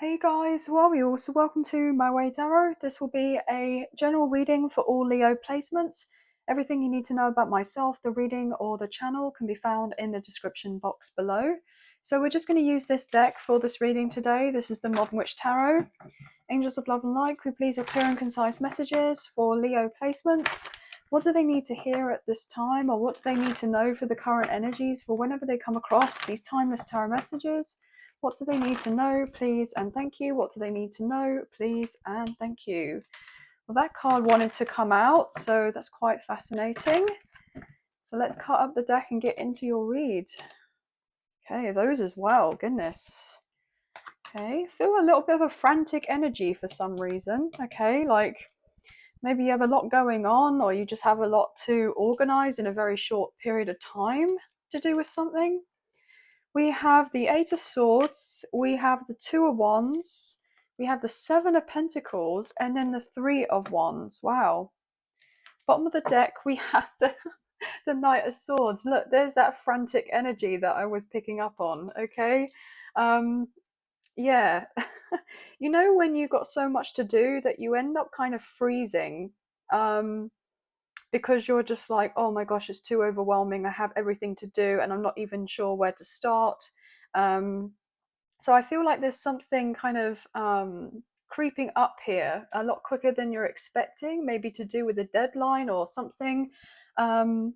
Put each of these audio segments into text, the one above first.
Hey guys, well, you're also welcome to my Tarot. This will be a general reading for all Leo placements. Everything you need to know about myself, the reading, or the channel can be found in the description box below. So we're just going to use this deck for this reading today. This is the Modern Witch Tarot. Angels of Love and Light, could we please have clear and concise messages for Leo placements? What do they need to hear at this time, or what do they need to know for the current energies for whenever they come across these timeless tarot messages? What do they need to know, please and thank you? What do they need to know, please and thank you? Well, that card wanted to come out, so that's quite fascinating. So let's cut up the deck and get into your read. Okay, those as well, goodness. Okay, feel a little bit of a frantic energy for some reason. Okay, like maybe you have a lot going on, or you just have a lot to organize in a very short period of time to do with something. We have the Eight of Swords, we have the Two of Wands, we have the Seven of Pentacles, and then the Three of Wands. Wow. Bottom of the deck, we have the Knight of Swords. Look, there's that frantic energy that I was picking up on, okay? Yeah. You know when you've got so much to do that you end up kind of freezing, um, because you're just like, oh my gosh, it's too overwhelming. I have everything to do and I'm not even sure where to start. Um, so I feel like there's something kind of creeping up here a lot quicker than you're expecting, maybe to do with a deadline or something. Um,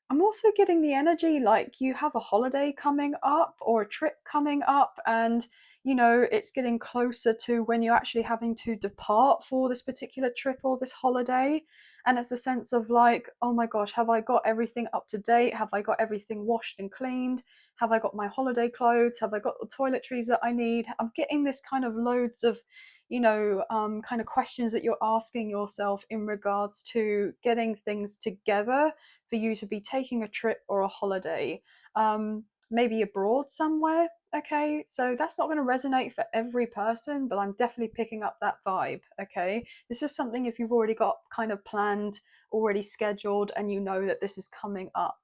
I'm also getting the energy like you have a holiday coming up or a trip coming up, and it's getting closer to when you're actually having to depart for this particular trip or this holiday. And it's a sense of like, oh my gosh, have I got everything up to date? Have I got everything washed and cleaned? Have I got my holiday clothes? Have I got the toiletries that I need? I'm getting this kind of loads of kind of questions that you're asking yourself in regards to getting things together for you to be taking a trip or a holiday, maybe abroad somewhere. Okay, so that's not going to resonate for every person, but I'm definitely picking up that vibe. Okay, this is something if you've already got kind of planned, already scheduled, and you know that this is coming up.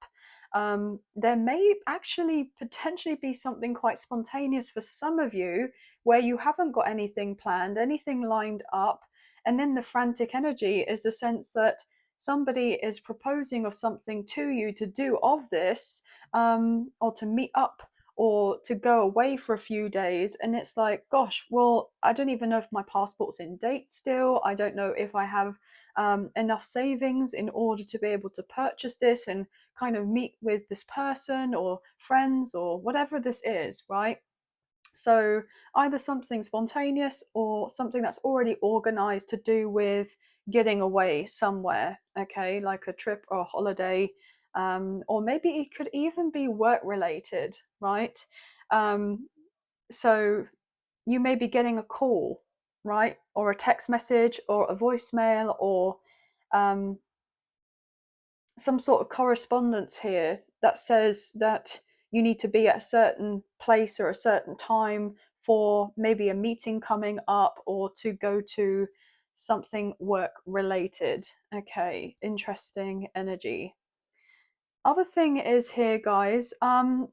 There may actually potentially be something quite spontaneous for some of you where you haven't got anything planned, anything lined up, and then the frantic energy is the sense that somebody is proposing of something to you to do of this, or to meet up or to go away for a few days, and it's like, gosh, well, I don't even know if my passport's in date still. I don't know if I have enough savings in order to be able to purchase this and kind of meet with this person or friends or whatever this is, right? So either something spontaneous or something that's already organized to do with getting away somewhere, okay, like a trip or a holiday, or maybe it could even be work related, right? Um, so you may be getting a call, right, or a text message or a voicemail or um, some sort of correspondence here that says that you need to be at a certain place or a certain time for maybe a meeting coming up or to go to something work related. Okay, interesting energy. Other thing is here, guys,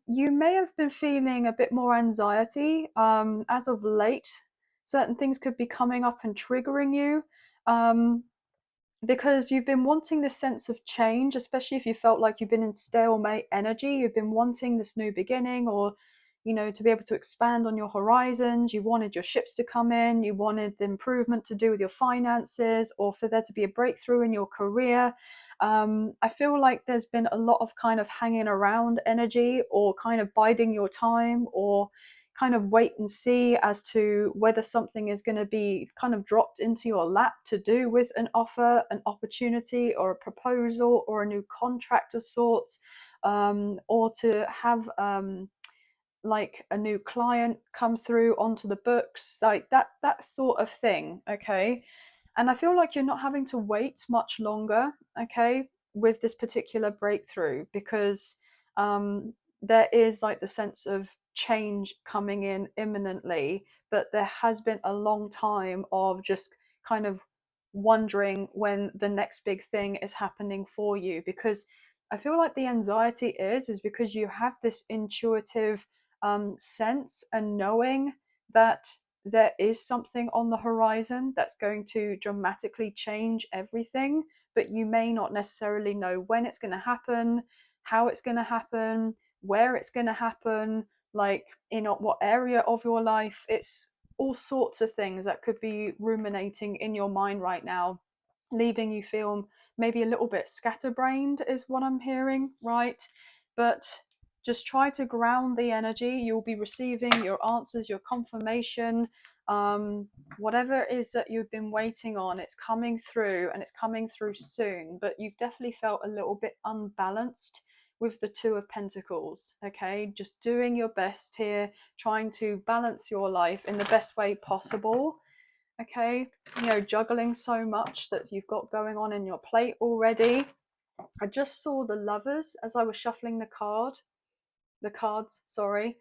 you may have been feeling a bit more anxiety as of late. Certain things could be coming up and triggering you. Um, because you've been wanting this sense of change, especially if you felt like you've been in stalemate energy. You've been wanting this new beginning, or to be able to expand on your horizons. You wanted your ships to come in, you wanted the improvement to do with your finances, or for there to be a breakthrough in your career. I feel like there's been a lot of kind of hanging around energy, or kind of biding your time, or kind of wait and see as to whether something is going to be kind of dropped into your lap to do with an offer, an opportunity, or a proposal, or a new contract of sorts, or to have like a new client come through onto the books, like that sort of thing. Okay, and I feel like you're not having to wait much longer, okay, with this particular breakthrough, because there is like the sense of change coming in imminently, but there has been a long time of just kind of wondering when the next big thing is happening for you. Because I feel like the anxiety is because you have this intuitive sense and knowing that there is something on the horizon that's going to dramatically change everything, but you may not necessarily know when it's going to happen, how it's going to happen, where it's going to happen, like in what area of your life. It's all sorts of things that could be ruminating in your mind right now, leaving you feel maybe a little bit scatterbrained, is what I'm hearing, right? But just try to ground the energy. You'll be receiving your answers, your confirmation, whatever it is that you've been waiting on. It's coming through, and it's coming through soon. But you've definitely felt a little bit unbalanced with the Two of Pentacles. Okay, just doing your best here, trying to balance your life in the best way possible. Okay, you know, juggling so much that you've got going on in your plate already. I just saw the Lovers as I was shuffling the cards, sorry.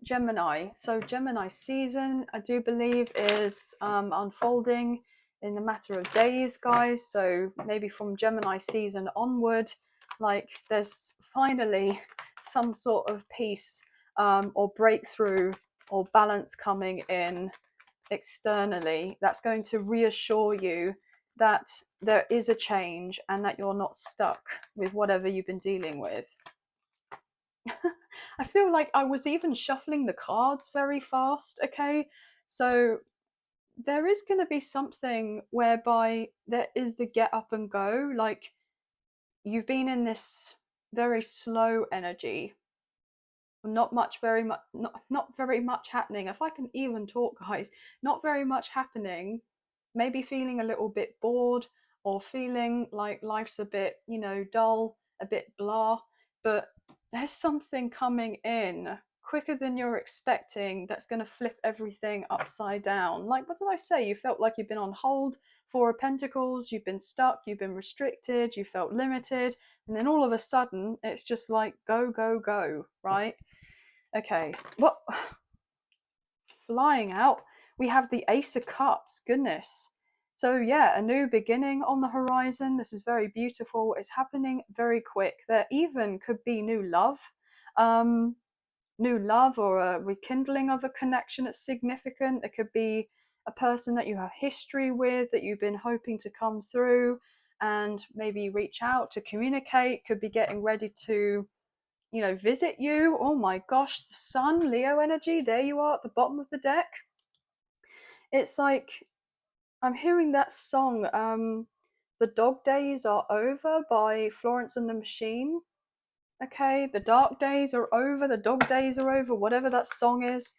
Gemini. So Gemini season, I do believe, is unfolding in a matter of days, guys. So maybe from Gemini season onward, like there's finally some sort of peace, or breakthrough or balance coming in externally that's going to reassure you that there is a change and that you're not stuck with whatever you've been dealing with. I feel like I was even shuffling the cards very fast, okay? So there is going to be something whereby there is the get up and go. Like you've been in this very slow energy, not very much happening. If I can even talk, guys, not very much happening. Maybe feeling a little bit bored, or feeling like life's a bit, you know, dull, a bit blah. But there's something coming in quicker than you're expecting that's going to flip everything upside down. Like, what did I say? You felt like you've been on hold. Four of Pentacles, you've been stuck, you've been restricted, you felt limited, and then all of a sudden it's just like go, go, go, right? Okay, what? Flying out, we have the Ace of Cups. Goodness. So yeah, a new beginning on the horizon. This is very beautiful. It's happening very quick. There even could be new love. New love, or a rekindling of a connection that's significant. It could be a person that you have history with that you've been hoping to come through and maybe reach out to communicate. Could be getting ready to, you know, visit you. Oh my gosh, the Sun, Leo energy, there you are at the bottom of the deck. It's like I'm hearing that song, The Dog Days Are Over by Florence and the Machine. Okay, the dark days are over, the dog days are over, whatever that song is.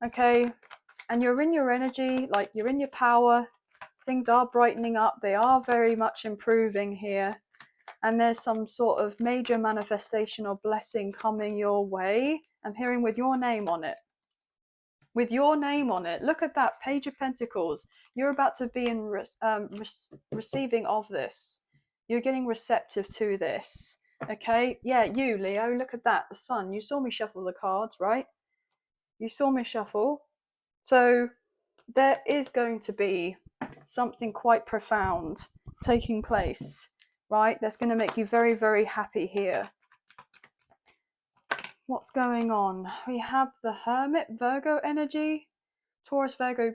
Okay, and you're in your energy, like you're in your power. Things are brightening up, they are very much improving here. And there's some sort of major manifestation or blessing coming your way. I'm hearing with your name on it. With your name on it. Look at that, Page of Pentacles. You're about to be in receiving of this. You're getting receptive to this. Okay? Yeah, you, Leo, look at that. The Sun. You saw me shuffle the cards, right? You saw me shuffle. So there is going to be something quite profound taking place, right? That's going to make you very, very happy here. What's going on? We have the Hermit, Virgo energy, Taurus, Virgo,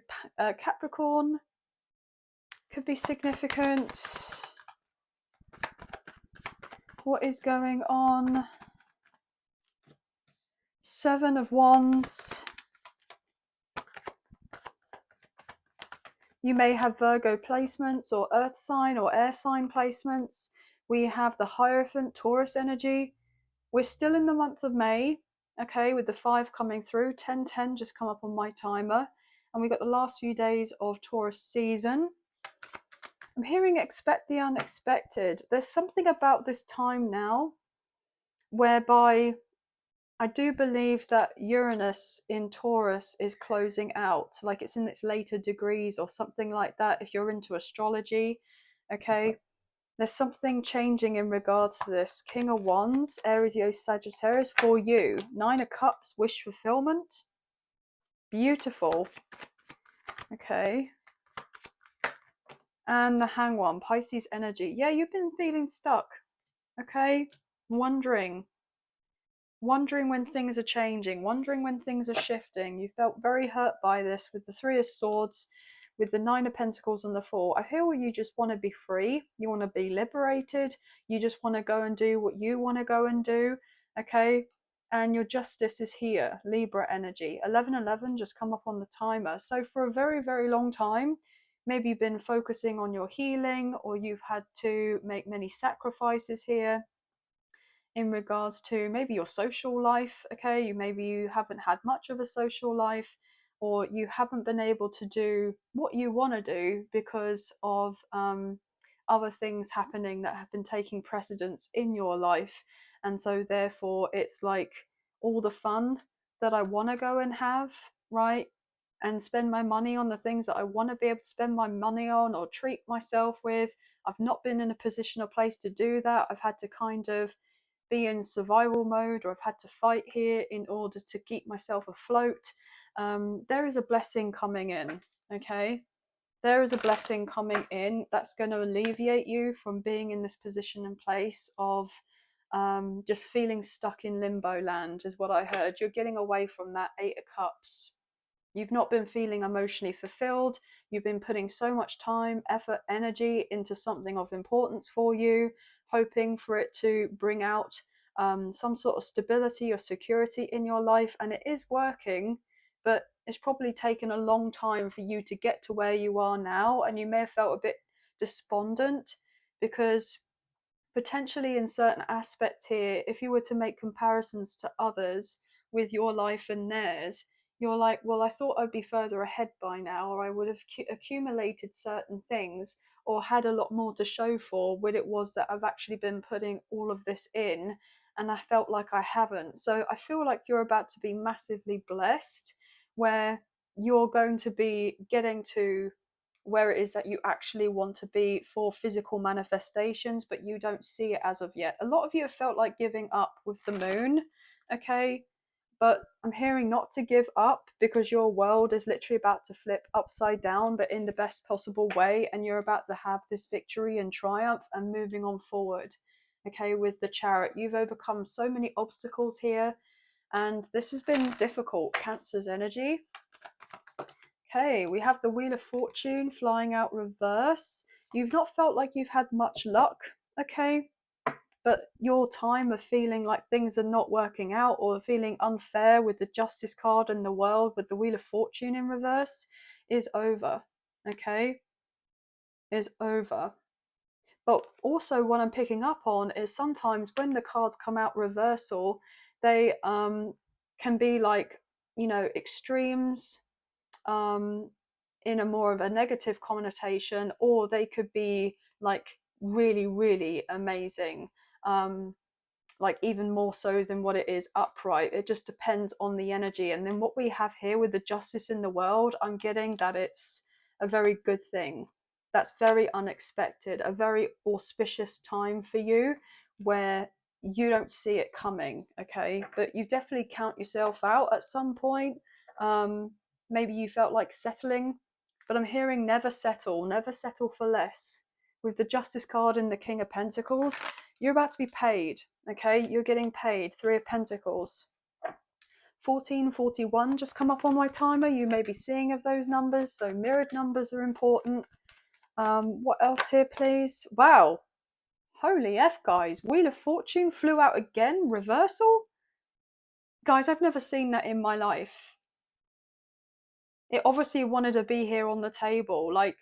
Capricorn. Could be significant. What is going on? Seven of Wands. You may have Virgo placements or earth sign or air sign placements. We have the Hierophant, Taurus energy. We're still in the month of May, okay, with the 5 coming through. 10:10 just come up on my timer. And we got the last few days of Taurus season. I'm hearing expect the unexpected. There's something about this time now whereby I do believe that Uranus in Taurus is closing out, like it's in its later degrees or something like that, if you're into astrology, okay? There's something changing in regards to this. King of Wands, Aries, Leo, Sagittarius, for you. 9 of Cups, wish fulfillment. Beautiful. Okay. And the Hanged One, Pisces energy. Yeah, you've been feeling stuck. Okay. Wondering. wondering when things are changing, wondering when things are shifting. You felt very hurt by this with the Three of Swords, with the Nine of Pentacles and the Four. I feel you just want to be free. You want to be liberated. You just want to go and do what you want to go and do. Okay. And your justice is here, Libra energy. 1111 just come up on the timer. So for a very, very long time, maybe you've been focusing on your healing, or you've had to make many sacrifices here in regards to maybe your social life. Okay, maybe you haven't had much of a social life, or you haven't been able to do what you want to do because of other things happening that have been taking precedence in your life. And so therefore it's like all the fun that I want to go and have, right, and spend my money on the things that I want to be able to spend my money on or treat myself with, I've not been in a position or place to do that. I've had to kind of be in survival mode, or I've had to fight here in order to keep myself afloat. There is a blessing coming in, okay? There is a blessing coming in that's going to alleviate you from being in this position and place of just feeling stuck in limbo land, is what I heard. You're getting away from that Eight of Cups. You've not been feeling emotionally fulfilled. You've been putting so much time, effort, energy into something of importance for you, hoping for it to bring out some sort of stability or security in your life. And it is working, but it's probably taken a long time for you to get to where you are now. And you may have felt a bit despondent because potentially in certain aspects here, if you were to make comparisons to others with your life and theirs, you're like, well, I thought I'd be further ahead by now, or I would have accumulated certain things, or had a lot more to show for when it was that I've actually been putting all of this in, and I felt like I haven't. So I feel like you're about to be massively blessed, where you're going to be getting to where it is that you actually want to be for physical manifestations, but you don't see it as of yet. A lot of you have felt like giving up with the moon, okay? But I'm hearing not to give up, because your world is literally about to flip upside down, but in the best possible way, and you're about to have this victory and triumph and moving on forward, okay? With the Chariot, you've overcome so many obstacles here, and this has been difficult. Cancer's energy. Okay, we have the Wheel of Fortune flying out reverse. You've not felt like you've had much luck, okay? But your time of feeling like things are not working out, or feeling unfair with the Justice card in the world with the Wheel of Fortune in reverse, is over, okay? Is over. But also what I'm picking up on is sometimes when the cards come out reversal, they can be like, you know, extremes, um, in a more of a negative connotation, or they could be like really, really amazing, like even more so than what it is upright. It just depends on the energy. And then what we have here with the Justice in the world, I'm getting that it's a very good thing. That's very unexpected, a very auspicious time for you where you don't see it coming, okay? But you definitely count yourself out at some point. Maybe you felt like settling, but I'm hearing never settle for less. With the Justice card and the King of Pentacles, you're about to be paid, okay? You're getting paid. Three of Pentacles. 1441 just come up on my timer. You may be seeing of those numbers, so mirrored numbers are important. What else here, please? Wow. Holy F, guys. Wheel of Fortune flew out again. Reversal? Guys, I've never seen that in my life. It obviously wanted to be here on the table. Like,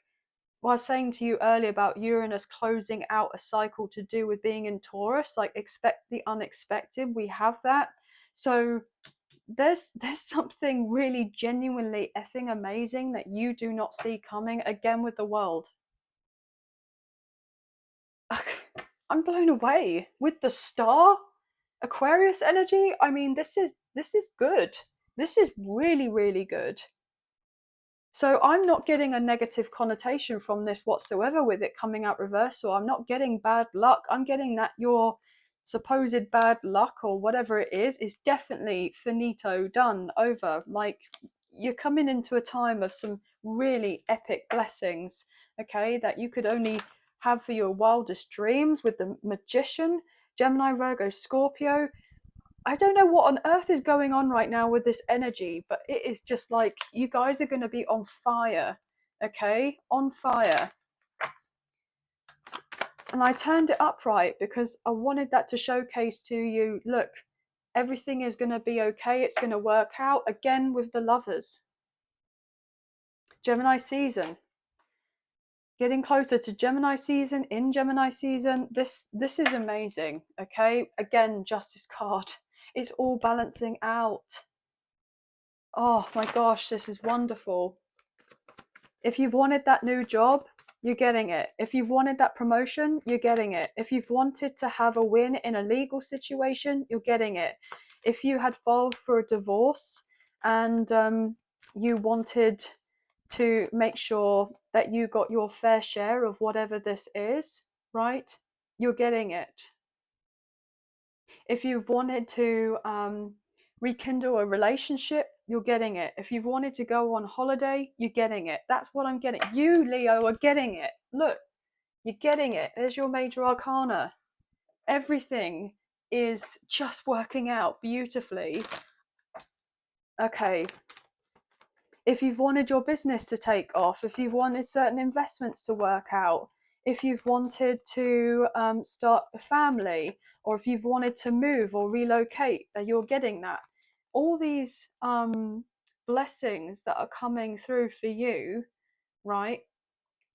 well, I was saying to you earlier about Uranus closing out a cycle to do with being in Taurus, like expect the unexpected. We have that. So there's something really genuinely effing amazing that you do not see coming, again with the world. I'm blown away with the star Aquarius energy. I mean, this is good. This is really, really good. So I'm not getting a negative connotation from this whatsoever with it coming out reversal. I'm not getting bad luck. I'm getting that your supposed bad luck or whatever it is definitely finito, done, over. Like, you're coming into a time of some really epic blessings, okay, that you could only have for your wildest dreams with the Magician, Gemini, Virgo, Scorpio. I don't know what on earth is going on right now with this energy, but it is just like you guys are going to be on fire, okay? On fire. And I turned it upright because I wanted that to showcase to you, look, everything is going to be okay. It's going to work out. Again with the lovers. Gemini season. Getting closer to Gemini season, in Gemini season. This is amazing, okay? Again, Justice card. It's all balancing out. Oh my gosh, this is wonderful. If you've wanted that new job, you're getting it. If you've wanted that promotion, you're getting it. If you've wanted to have a win in a legal situation, you're getting it. If you had filed for a divorce and you wanted to make sure that you got your fair share of whatever this is, right? You're getting it. If you've wanted to rekindle a relationship, you're getting it. If you've wanted to go on holiday, you're getting it. That's what I'm getting. You, Leo, are getting it. Look, you're getting it. There's your major arcana. Everything is just working out beautifully. Okay. If you've wanted your business to take off, if you've wanted certain investments to work out, if you've wanted to start a family, or if you've wanted to move or relocate, that you're getting that. All these blessings that are coming through for you, right,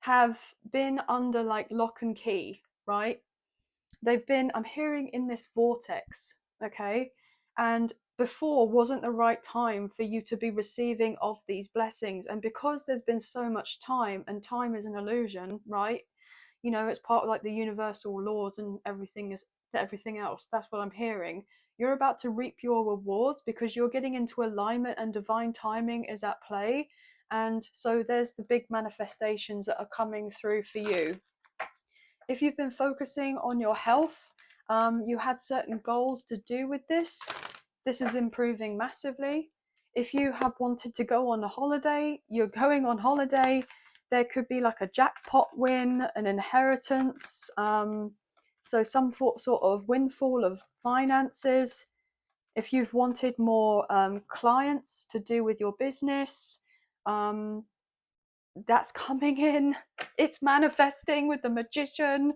have been under like lock and key, right? They've been, I'm hearing, in this vortex, okay? And before wasn't the right time for you to be receiving of these blessings. And because there's been so much time, and time is an illusion, right? You know, it's part of like the universal laws and everything else. That's what I'm hearing. You're about to reap your rewards because you're getting into alignment and divine timing is at play. And so there's the big manifestations that are coming through for you. If you've been focusing on your health, you had certain goals to do with this. This is improving massively. If you have wanted to go on a holiday, you're going on holiday. There could be like a jackpot win, an inheritance, so some sort of windfall of finances. If you've wanted more clients to do with your business, that's coming in. It's manifesting with the Magician.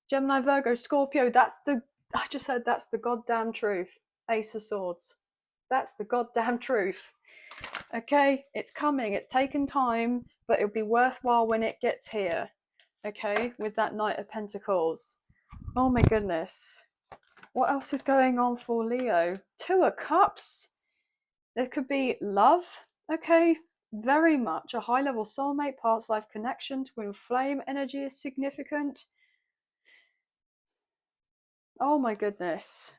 Gemini, Virgo, Scorpio, I just said that's the goddamn truth. Ace of Swords. That's the goddamn truth. Okay, it's coming. It's taken time, but it'll be worthwhile when it gets here. Okay, with that Knight of Pentacles. Oh my goodness. What else is going on for Leo? Two of Cups. There could be love. Okay, very much a high level soulmate, past life connection, twin flame energy is significant. Oh my goodness.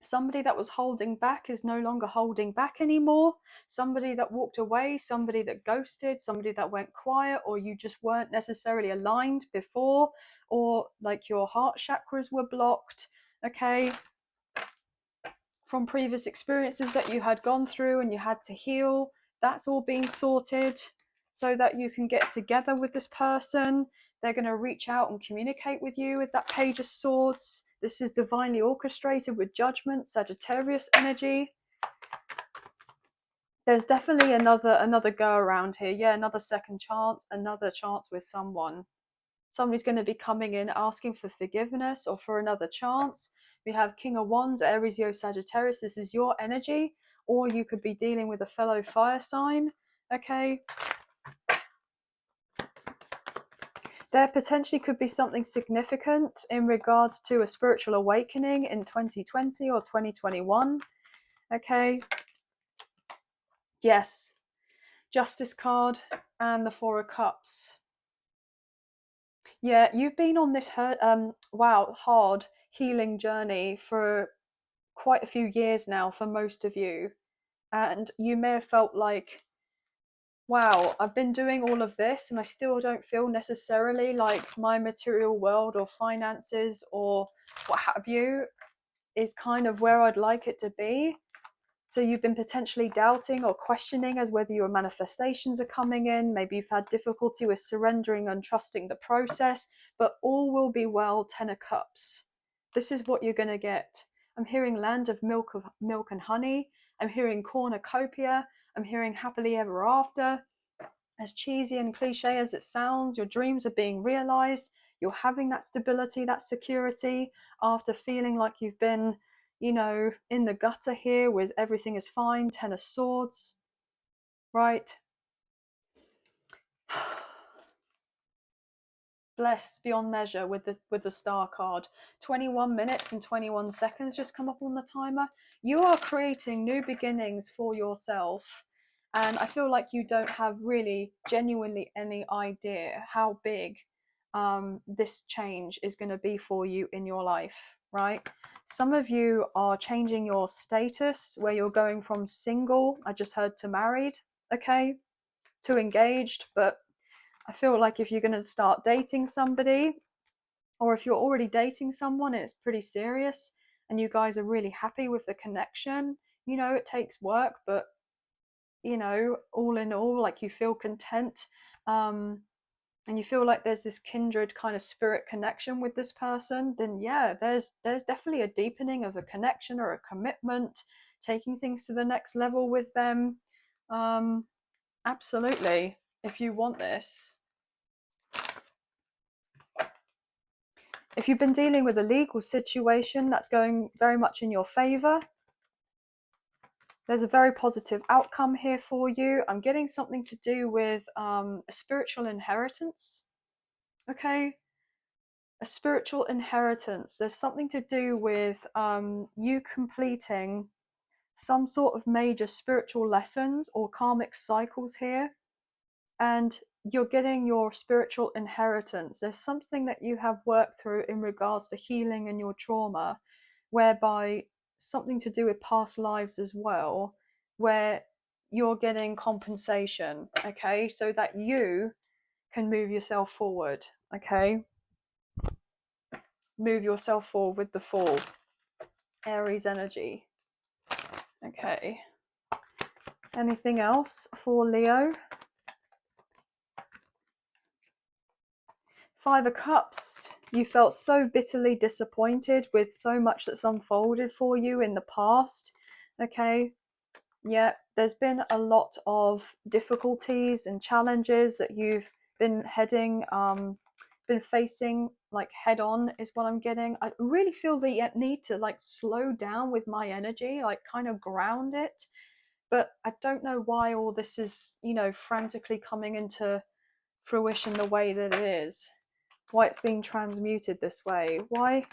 Somebody that was holding back is no longer holding back anymore. Somebody that walked away, somebody that ghosted, somebody that went quiet, or you just weren't necessarily aligned before, or like your heart chakras were blocked, okay, from previous experiences that you had gone through and you had to heal. That's all being sorted so that you can get together with this person. They're going to reach out and communicate with you with that Page of Swords. This is divinely orchestrated with judgment, Sagittarius energy. There's definitely another go around here. Yeah, another second chance, another chance with someone. Somebody's going to be coming in asking for forgiveness or for another chance. We have King of Wands, Aries, Leo, Sagittarius. This is your energy, or you could be dealing with a fellow fire sign. Okay. There potentially could be something significant in regards to a spiritual awakening in 2020 or 2021. Okay. Yes. Justice card and the Four of Cups. Yeah, you've been on this hard healing journey for quite a few years now for most of you. And you may have felt like, wow, I've been doing all of this and I still don't feel necessarily like my material world or finances or what have you is kind of where I'd like it to be. So you've been potentially doubting or questioning as whether your manifestations are coming in. Maybe you've had difficulty with surrendering and trusting the process, but all will be well. 10 of Cups. This is what you're going to get. I'm hearing land of milk and honey. I'm hearing cornucopia. I'm hearing happily ever after. As cheesy and cliche as it sounds, your dreams are being realized. You're having that stability, that security after feeling like you've been, you know, in the gutter here with everything is fine. 10 of Swords, right? Blessed beyond measure with the star card. 21 minutes and 21 seconds just come up on the timer. You are creating new beginnings for yourself, and I feel like you don't have really genuinely any idea how big this change is going to be for you in your life, right? Some of you are changing your status where you're going from single, I just heard, to married, okay, to engaged. But I feel like if you're going to start dating somebody, or if you're already dating someone and it's pretty serious and you guys are really happy with the connection, you know, it takes work, but, you know, all in all, like, you feel content, and you feel like there's this kindred kind of spirit connection with this person, then yeah, there's definitely a deepening of a connection or a commitment, taking things to the next level with them. Absolutely, if you want this. If you've been dealing with a legal situation, that's going very much in your favor. There's a very positive outcome here for you. I'm getting something to do with a spiritual inheritance. Okay, a spiritual inheritance. There's something to do with you completing some sort of major spiritual lessons or karmic cycles here, and you're getting your spiritual inheritance. There's something that you have worked through in regards to healing and your trauma, whereby something to do with past lives as well, where you're getting compensation, okay, so that you can move yourself forward, okay? Move yourself forward with the Fool, Aries energy, okay? Anything else for Leo? Five of Cups. You felt so bitterly disappointed with so much that's unfolded for you in the past. Okay. Yeah, there's been a lot of difficulties and challenges that you've been been facing, like, head on is what I'm getting. I really feel the need to, like, slow down with my energy, like, kind of ground it. But I don't know why all this is, you know, frantically coming into fruition the way that it is. Why it's being transmuted this way. Why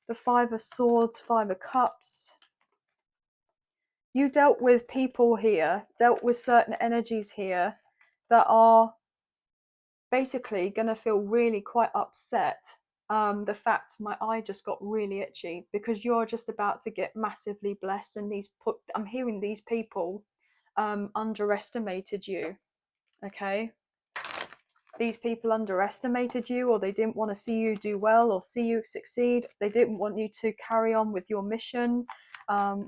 the Five of Swords, Five of Cups. You dealt with people here, dealt with certain energies here that are basically going to feel really quite upset. The fact my eye just got really itchy because you're just about to get massively blessed, and I'm hearing these people underestimated you. Okay, these people underestimated you, or they didn't want to see you do well or see you succeed. They didn't want you to carry on with your mission,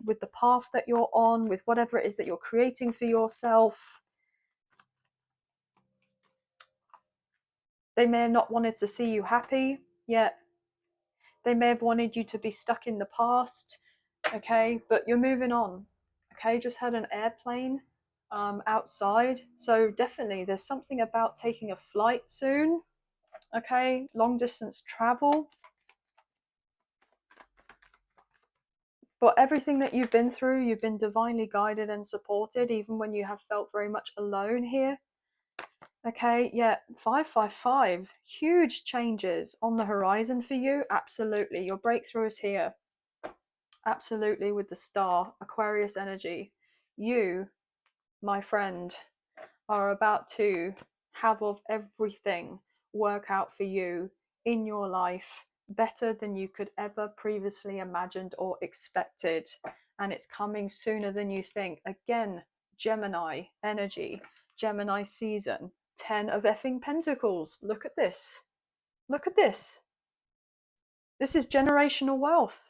with the path that you're on, with whatever it is that you're creating for yourself. They may have not wanted to see you happy, yet they may have wanted you to be stuck in the past, okay? But you're moving on, okay? Just had an airplane outside, so definitely there's something about taking a flight soon, okay? Long distance travel. But everything that you've been through, you've been divinely guided and supported, even when you have felt very much alone here. Okay, yeah, 555. Huge changes on the horizon for you. Absolutely. Your breakthrough is here. Absolutely, with the star, Aquarius energy. You, my friend, are about to have of everything work out for you in your life better than you could ever previously imagined or expected, and it's coming sooner than you think. Again, Gemini energy, Gemini season, 10 of effing pentacles. Look at this, look at this. This is generational wealth.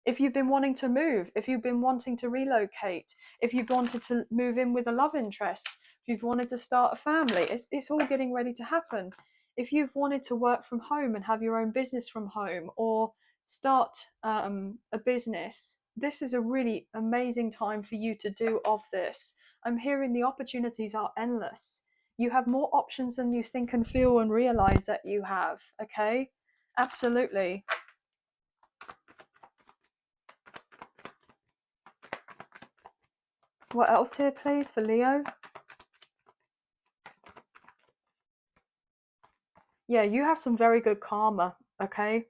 If you've been wanting to move, if you've been wanting to relocate, if you've wanted to move in with a love interest, if you've wanted to start a family, it's all getting ready to happen. If you've wanted to work from home and have your own business from home, or start a business, this is a really amazing time for you to do of this. I'm hearing the opportunities are endless. You have more options than you think and feel and realize that you have. Okay, absolutely. What else here, please, for Leo? Yeah, you have some very good karma. Okay,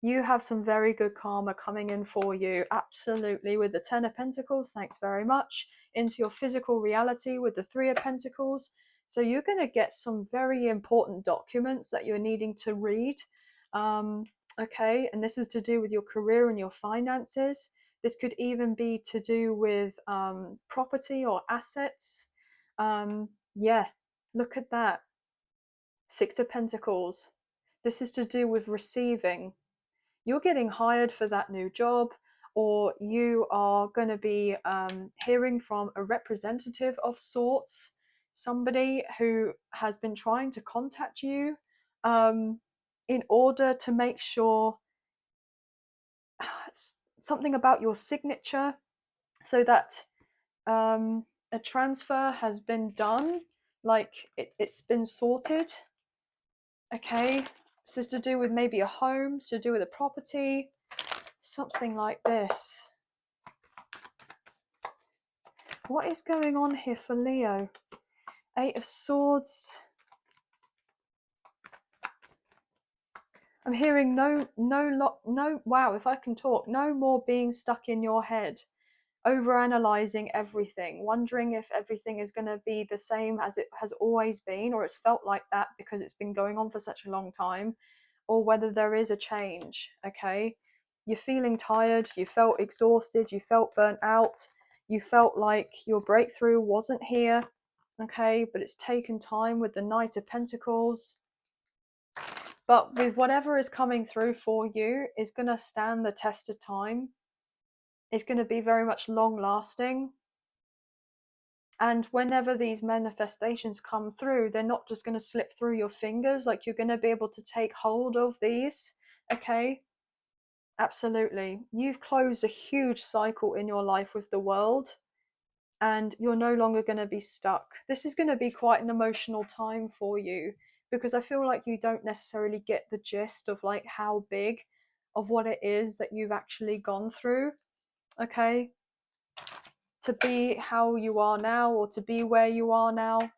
you have some very good karma coming in for you. Absolutely. With the 10 of Pentacles, thanks very much. Into your physical reality with the 3 of Pentacles. So you're going to get some very important documents that you're needing to read. Okay, and this is to do with your career and your finances. This could even be to do with property or assets. Yeah, look at that. 6 of Pentacles. This is to do with receiving. You're getting hired for that new job, or you are going to be hearing from a representative of sorts, somebody who has been trying to contact you in order to make sure something about your signature, so that a transfer has been done, like it's been sorted. Okay, so it's to do with maybe a home, it's to do with a property, something like this. What is going on here for Leo? 8 of Swords. I'm hearing no, wow, if I can talk, no more being stuck in your head, over-analyzing everything, wondering if everything is going to be the same as it has always been, or it's felt like that because it's been going on for such a long time, or whether there is a change. Okay, you're feeling tired, you felt exhausted, you felt burnt out, you felt like your breakthrough wasn't here. Okay, but it's taken time with the Knight of Pentacles. But with whatever is coming through for you, is going to stand the test of time. It's going to be very much long lasting. And whenever these manifestations come through, they're not just going to slip through your fingers. Like, you're going to be able to take hold of these. Okay, absolutely. You've closed a huge cycle in your life with the world, and you're no longer going to be stuck. This is going to be quite an emotional time for you, because I feel like you don't necessarily get the gist of like how big of what it is that you've actually gone through. Okay, to be how you are now, or to be where you are now.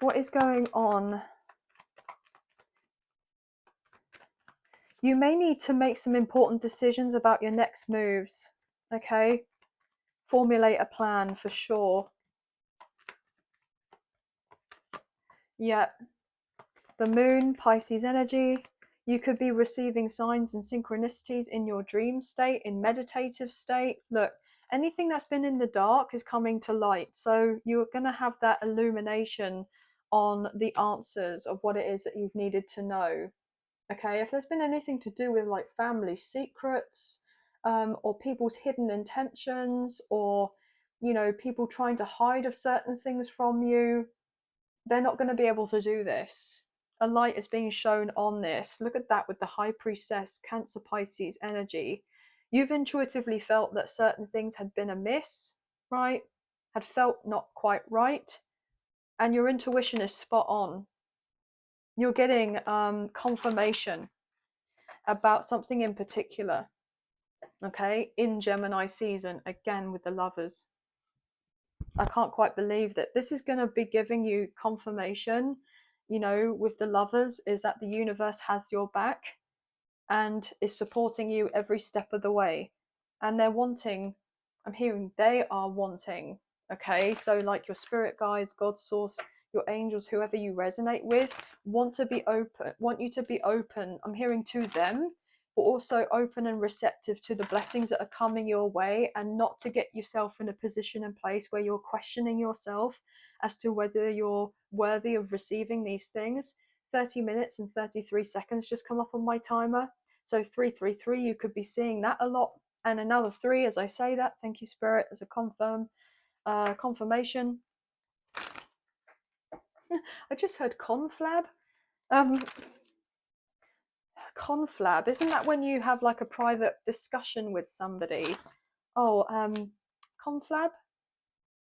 What is going on? You may need to make some important decisions about your next moves. Okay, formulate a plan for sure. Yeah, the moon, Pisces energy. You could be receiving signs and synchronicities in your dream state, in meditative state. Look, anything that's been in the dark is coming to light. So you're going to have that illumination on the answers of what it is that you've needed to know. Okay, if there's been anything to do with like family secrets, or people's hidden intentions, or, you know, people trying to hide of certain things from you, they're not going to be able to do this. A light is being shown on this. Look at that with the High Priestess, Cancer, Pisces energy. You've intuitively felt that certain things had been amiss, right? Had felt not quite right. And your intuition is spot on. You're getting confirmation about something in particular. Okay, in Gemini season, again with the Lovers. I can't quite believe that this is going to be giving you confirmation, you know, with the Lovers, is that the universe has your back and is supporting you every step of the way. And they're wanting, I'm hearing they are wanting, okay, so like your spirit guides, God source, your angels, whoever you resonate with, want you to be open. I'm hearing to them, but also open and receptive to the blessings that are coming your way, and not to get yourself in a position and place where you're questioning yourself as to whether you're worthy of receiving these things. 30 minutes and 33 seconds just come up on my timer. So 333, you could be seeing that a lot. And another 3 as I say that. Thank you, Spirit, as a confirmation. I just heard conflab. Um, conflab, isn't that when you have like a private discussion with somebody? Oh, conflab.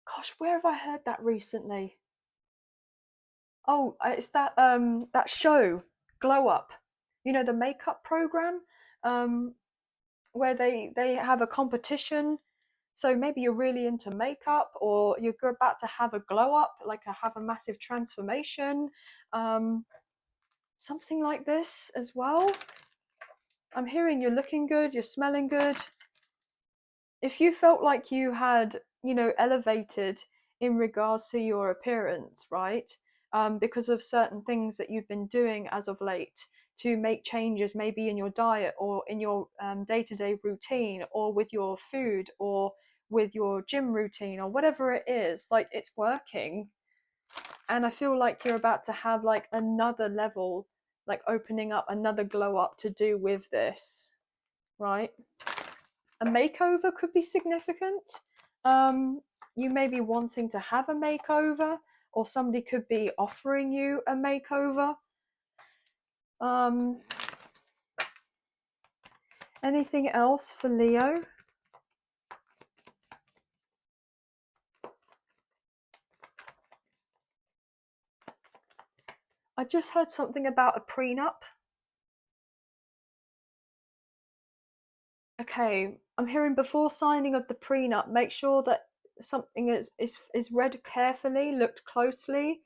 Gosh, where have I heard that recently? Oh, it's that show, Glow Up. You know, the makeup program, um, where they have a competition. So maybe you're really into makeup, or you're about to have a glow up, like have a massive transformation, um, something like this as well. I'm hearing you're looking good, you're smelling good. If you felt like you had, elevated in regards to your appearance, right? Because of certain things that you've been doing as of late to make changes, maybe in your diet or in your day-to-day routine, or with your food, or with your gym routine, or whatever it is, like it's working. And I feel like you're about to have like another level, like opening up another glow up to do with this, right? A makeover could be significant. You may be wanting to have a makeover, or somebody could be offering you a makeover. Um, anything else for Leo? I just heard something about a prenup. Okay, I'm hearing before signing of the prenup, make sure that something is read carefully, looked closely,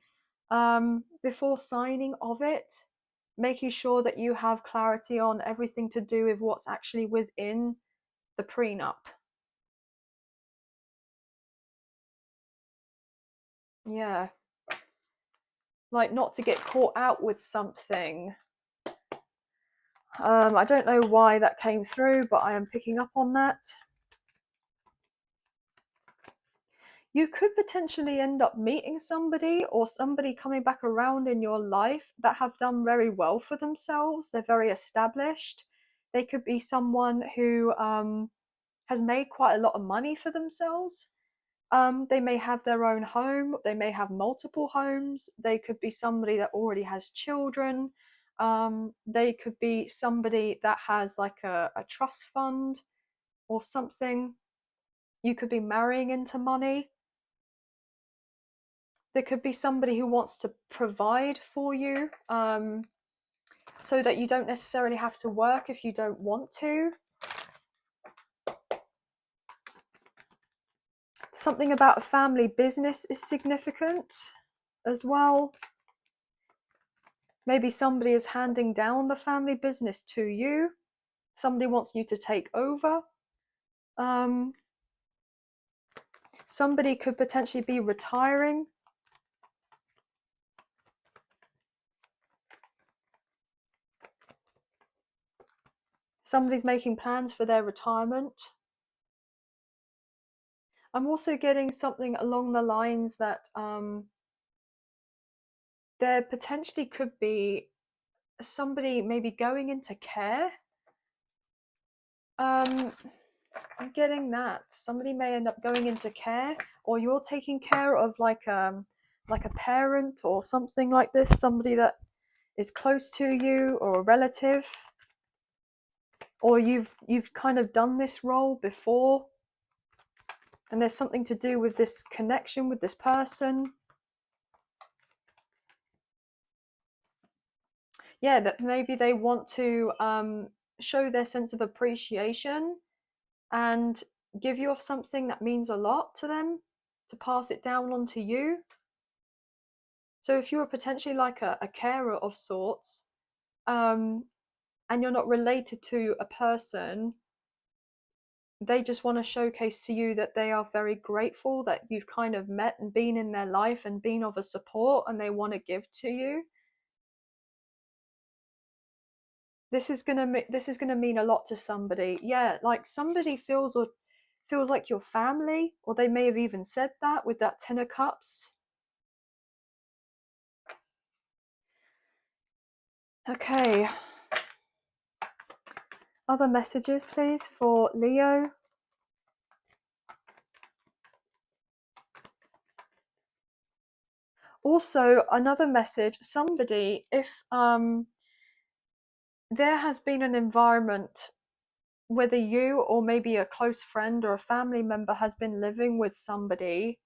before signing of it, making sure that you have clarity on everything to do with what's actually within the prenup. Yeah, like not to get caught out with something. I don't know why that came through, but I am picking up on that. You could potentially end up meeting somebody, or somebody coming back around in your life that have done very well for themselves. They're very established. They could be someone who has made quite a lot of money for themselves. They may have their own home, they may have multiple homes, they could be somebody that already has children, they could be somebody that has like a trust fund or something. You could be marrying into money. There could be somebody who wants to provide for you, so that you don't necessarily have to work if you don't want to. Something about a family business is significant as well. Maybe somebody is handing down the family business to you. Somebody wants you to take over. Somebody could potentially be retiring. Somebody's making plans for their retirement. I'm also getting something along the lines that there potentially could be somebody maybe going into care. I'm getting that somebody may end up going into care, or you're taking care of like a parent or something like this, somebody that is close to you, or a relative, or you've kind of done this role before, and there's something to do with this connection with this person. Yeah, that maybe they want to show their sense of appreciation and give you off something that means a lot to them, to pass it down onto you. So if you're potentially like a carer of sorts, and you're not related to a person, they just want to showcase to you that they are very grateful that you've kind of met and been in their life and been of a support, and they want to give to you. This is gonna mean a lot to somebody. Yeah, like somebody feels like your family, or they may have even said that with that Ten of Cups. Okay. Other messages, please, for Leo. Also, another message, somebody, if there has been an environment, whether you or maybe a close friend or a family member has been living with somebody,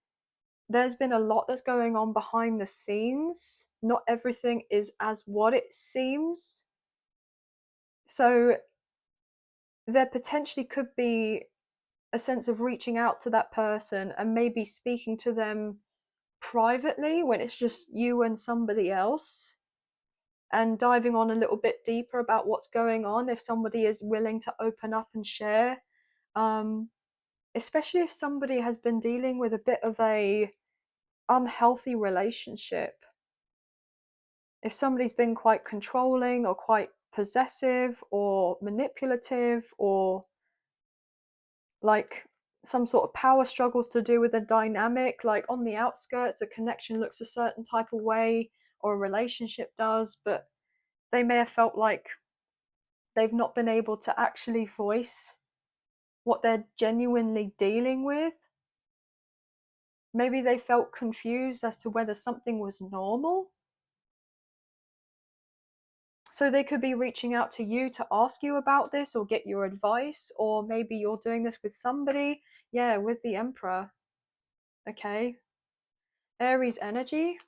there's been a lot that's going on behind the scenes. Not everything is as what it seems. So there potentially could be a sense of reaching out to that person and maybe speaking to them privately when it's just you and somebody else, and diving on a little bit deeper about what's going on if somebody is willing to open up and share. Um, Especially if somebody has been dealing with a bit of a unhealthy relationship. If somebody's been quite controlling or quite possessive or manipulative, or like some sort of power struggle to do with a dynamic, like on the outskirts a connection looks a certain type of way or a relationship does, but they may have felt like they've not been able to actually voice what they're genuinely dealing with. Maybe they felt confused as to whether something was normal. So they could be reaching out to you to ask you about this or get your advice, or maybe you're doing this with somebody. Yeah, with the Emperor. Okay. Aries energy.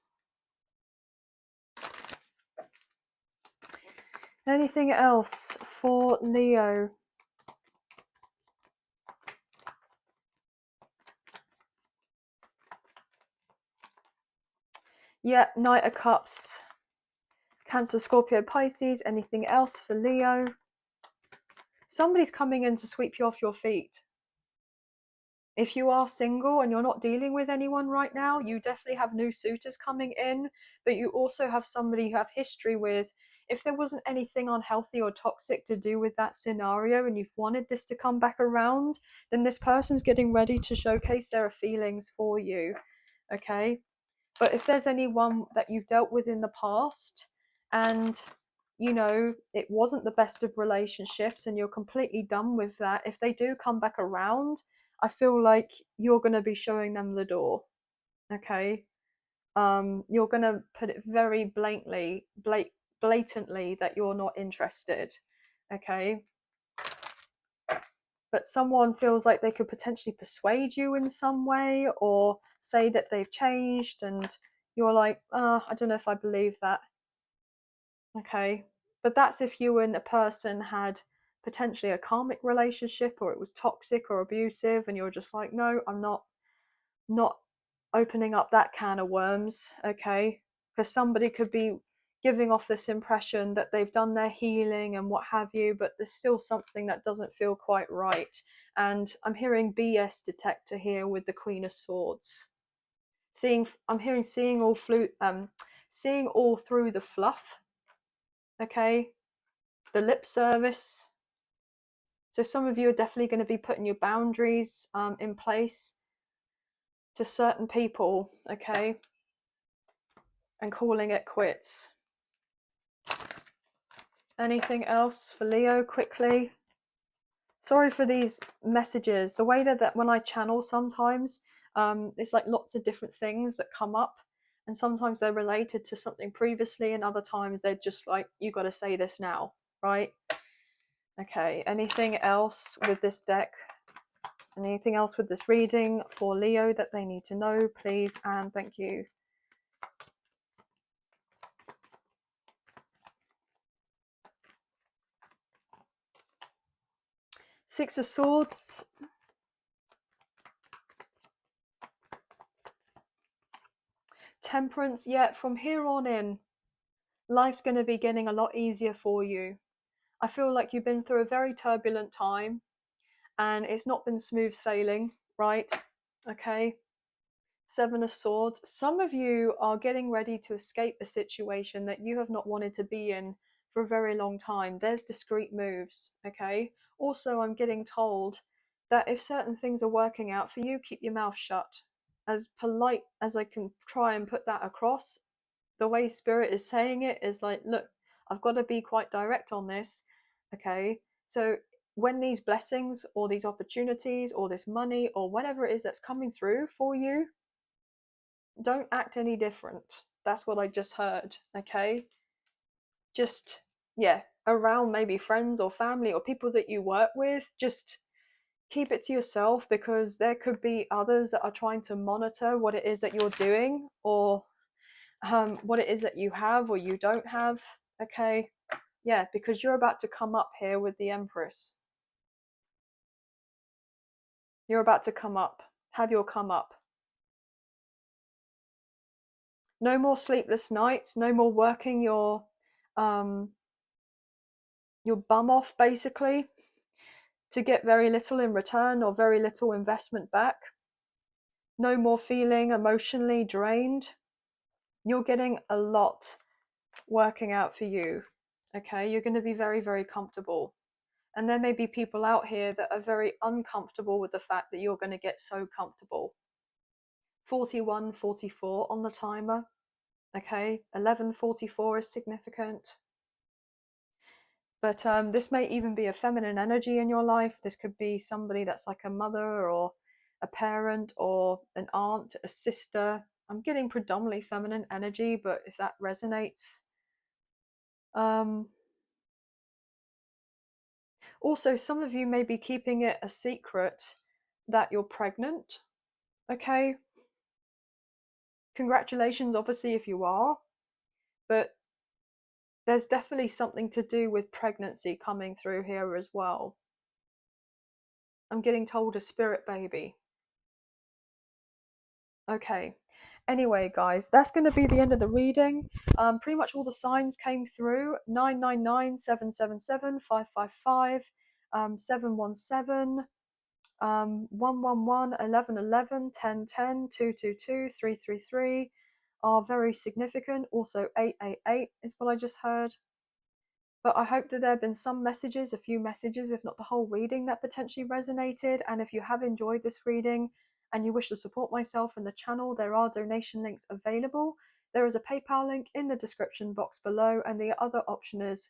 Anything else for Leo? Yeah, Knight of Cups. Cancer, Scorpio, Pisces. Anything else for Leo? Somebody's coming in to sweep you off your feet. If you are single and you're not dealing with anyone right now, you definitely have new suitors coming in, but you also have somebody you have history with. If there wasn't anything unhealthy or toxic to do with that scenario and you've wanted this to come back around, then this person's getting ready to showcase their feelings for you. Okay? But if there's anyone that you've dealt with in the past and it wasn't the best of relationships and you're completely done with that, if they do come back around, I feel like you're going to be showing them the door. Okay? You're going to put it very blatantly that you're not interested. Okay? But someone feels like they could potentially persuade you in some way or say that they've changed, and you're like, I don't know if I believe that. Okay. But that's if you and a person had potentially a karmic relationship, or it was toxic or abusive, and you're just like, no, I'm not opening up that can of worms. Okay. Because somebody could be giving off this impression that they've done their healing and what have you, but there's still something that doesn't feel quite right. And I'm hearing BS detector here with the Queen of Swords. I'm hearing seeing all through the fluff. Okay, the lip service. So some of you are definitely going to be putting your boundaries in place to certain people. Okay, and calling it quits. Anything else for Leo quickly? Sorry for these messages. The way that when I channel sometimes, it's like lots of different things that come up, and sometimes they're related to something previously, and other times they're just like, you got to say this now, right? Okay, anything else with this deck? Anything else with this reading for Leo that they need to know, please, and thank you. Six of Swords. Temperance. Yeah, from here on in, life's going to be getting a lot easier for you. I feel like you've been through a very turbulent time and it's not been smooth sailing, right? Okay. Seven of Swords. Some of you are getting ready to escape a situation that you have not wanted to be in for a very long time. There's discreet moves, okay? Also, I'm getting told that if certain things are working out for you, keep your mouth shut. As polite as I can try and put that across, the way Spirit is saying it is like, look, I've got to be quite direct on this, okay? So when these blessings or these opportunities or this money or whatever it is that's coming through for you, don't act any different. That's what I just heard, okay? Just, yeah, around maybe friends or family or people that you work with, just keep it to yourself, because there could be others that are trying to monitor what it is that you're doing, or what it is that you have or you don't have. Okay, yeah, because you're about to come up here with the Empress. You're about to come up, have your come up. No more sleepless nights, no more working um your bum off, basically, to get very little in return or very little investment back. No more feeling emotionally drained. You're getting a lot working out for you. Okay, you're going to be very, very comfortable. And there may be people out here that are very uncomfortable with the fact that you're going to get so comfortable. 41:44 on the timer. Okay, 11:44 is significant. But this may even be a feminine energy in your life. This could be somebody that's like a mother or a parent or an aunt, a sister. I'm getting predominantly feminine energy, but if that resonates. Also, some of you may be keeping it a secret that you're pregnant. Okay, congratulations, obviously, if you are, but there's definitely something to do with pregnancy coming through here as well. I'm getting told a spirit baby. Okay. Anyway, guys, that's going to be the end of the reading. Pretty much all the signs came through: 999, 777, 555, 717, 111, 1111, 1010, 222, 333 are very significant. Also, 888 is what I just heard. But I hope that there have been some messages, a few messages, if not the whole reading, that potentially resonated. And if you have enjoyed this reading and you wish to support myself and the channel, there are donation links available. There is a PayPal link in the description box below, and the other option is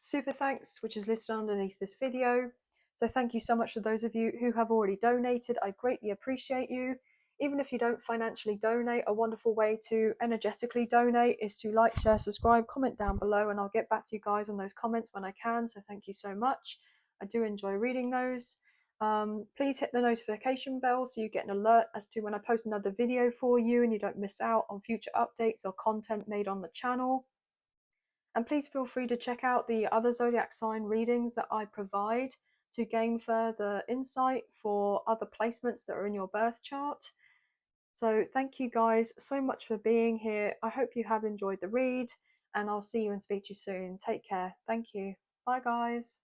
super thanks, which is listed underneath this video. So thank you so much to those of you who have already donated. I greatly appreciate you. Even if you don't financially donate, a wonderful way to energetically donate is to like, share, subscribe, comment down below, and I'll get back to you guys on those comments when I can. So thank you so much. I do enjoy reading those. Please hit the notification bell so you get an alert as to when I post another video for you and you don't miss out on future updates or content made on the channel. And please feel free to check out the other zodiac sign readings that I provide to gain further insight for other placements that are in your birth chart. So thank you guys so much for being here. I hope you have enjoyed the read, and I'll see you and speak to you soon. Take care. Thank you. Bye, guys.